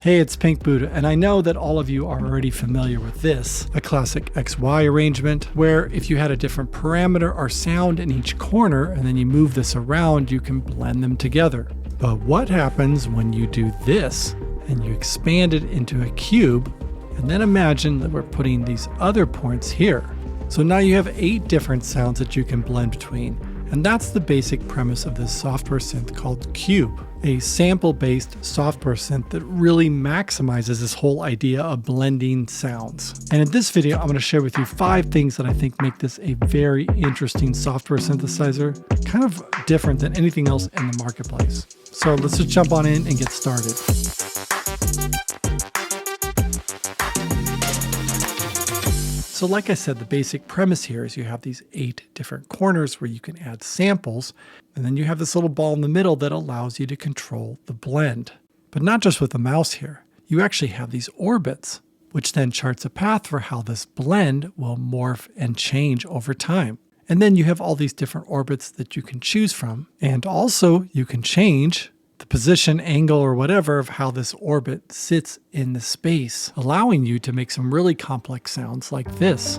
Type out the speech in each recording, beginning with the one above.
Hey, it's Pink Buddha, and I know that all of you are already familiar with this, a classic XY arrangement, where if you had a different parameter or sound in each corner and then you move this around, you can blend them together. But what happens when you do this and you expand it into a cube, and then imagine that we're putting these other points here. So now you have 8 different sounds that you can blend between. And that's the basic premise of this software synth called Cube, a sample-based software synth that really maximizes this whole idea of blending sounds. And in this video, I'm going to share with you 5 things that I think make this a very interesting software synthesizer, kind of different than anything else in the marketplace. So let's just jump on in and get started. So like I said, the basic premise here is you have these 8 different corners where you can add samples, and then you have this little ball in the middle that allows you to control the blend. But not just with the mouse here. You actually have these orbits, which then charts a path for how this blend will morph and change over time. And then you have all these different orbits that you can choose from. And also you can change the position, angle, or whatever of how this orbit sits in the space, allowing you to make some really complex sounds like this.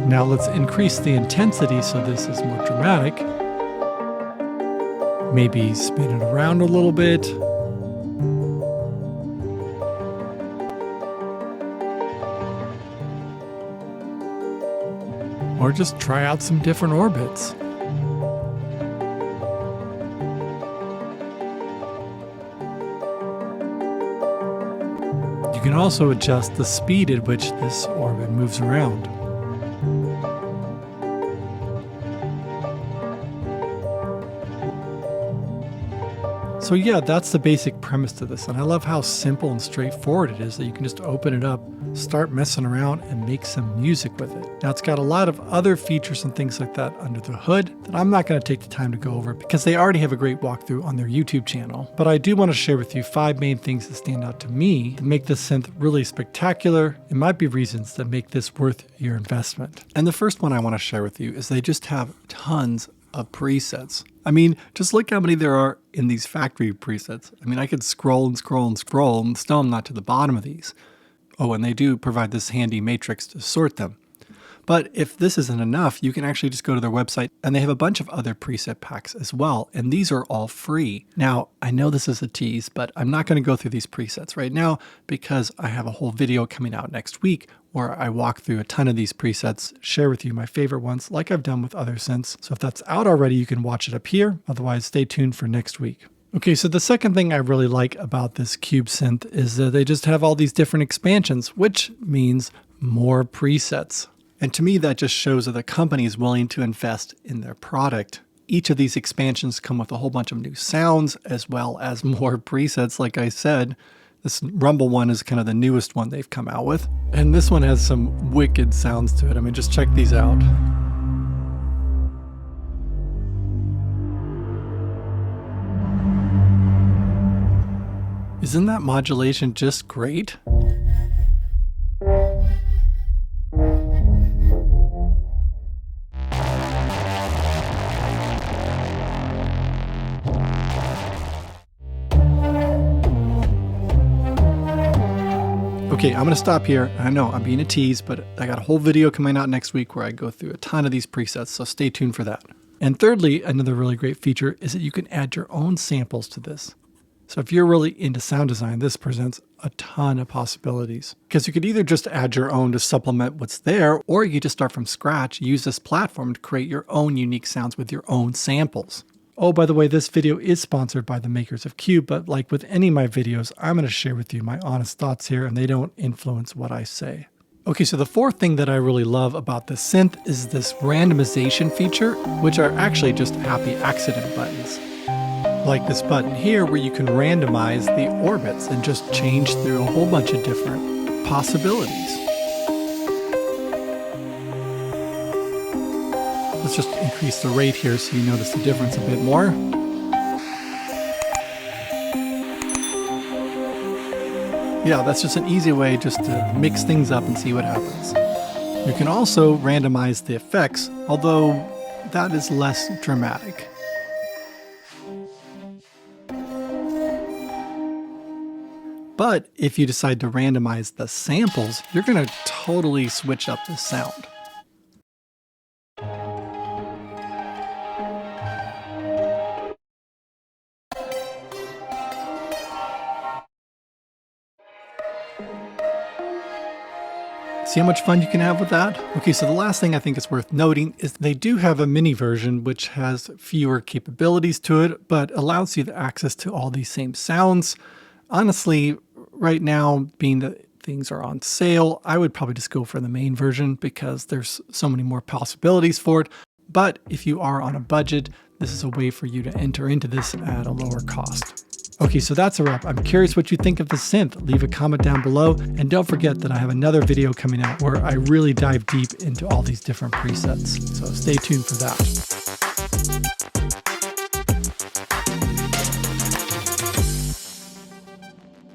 Now let's increase the intensity so this is more dramatic. Maybe spin it around a little bit. Or just try out some different orbits. You can also adjust the speed at which this orbit moves around. So yeah, that's the basic premise to this, and I love how simple and straightforward it is that you can just open it up, start messing around, and make some music with it. Now it's got a lot of other features and things like that under the hood that I'm not going to take the time to go over because they already have a great walkthrough on their YouTube channel. But I do want to share with you 5 main things that stand out to me that make this synth really spectacular. It might be reasons that make this worth your investment. And the first one I want to share with you is they just have tons of presets. I mean, just look how many there are in these factory presets. I mean, I could scroll and scroll and scroll and still I'm not to the bottom of these. Oh, and they do provide this handy matrix to sort them. But if this isn't enough, you can actually just go to their website and they have a bunch of other preset packs as well. And these are all free. Now, I know this is a tease, but I'm not going to go through these presets right now because I have a whole video coming out next week where I walk through a ton of these presets, share with you my favorite ones like I've done with other synths. So if that's out already, you can watch it up here. Otherwise, stay tuned for next week. Okay, so the second thing I really like about this Cube synth is that they just have all these different expansions, which means more presets. And to me, that just shows that the company is willing to invest in their product. Each of these expansions come with a whole bunch of new sounds as well as more presets, like I said. This Rumble one is kind of the newest one they've come out with. And this one has some wicked sounds to it. I mean, just check these out. Isn't that modulation just great? Okay, I'm going to stop here. I know I'm being a tease, but I got a whole video coming out next week where I go through a ton of these presets, so stay tuned for that. And thirdly, another really great feature is that you can add your own samples to this. So if you're really into sound design, this presents a ton of possibilities. Because you could either just add your own to supplement what's there, or you could just start from scratch, use this platform to create your own unique sounds with your own samples. Oh, by the way, this video is sponsored by the makers of Cube, but like with any of my videos, I'm going to share with you my honest thoughts here, and they don't influence what I say. Okay, so the fourth thing that I really love about the synth is this randomization feature, which are actually just happy accident buttons. Like this button here where you can randomize the orbits and just change through a whole bunch of different possibilities. Let's just increase the rate here so you notice the difference a bit more. Yeah, that's just an easy way just to mix things up and see what happens. You can also randomize the effects, although that is less dramatic. But if you decide to randomize the samples, you're going to totally switch up the sound. See how much fun you can have with that? Okay, so the last thing I think is worth noting is they do have a mini version which has fewer capabilities to it, but allows you the access to all these same sounds. Honestly, right now, being that things are on sale, I would probably just go for the main version because there's so many more possibilities for it. But if you are on a budget, this is a way for you to enter into this at a lower cost. Okay, so that's a wrap. I'm curious what you think of the synth. Leave a comment down below. And don't forget that I have another video coming out where I really dive deep into all these different presets. So stay tuned for that.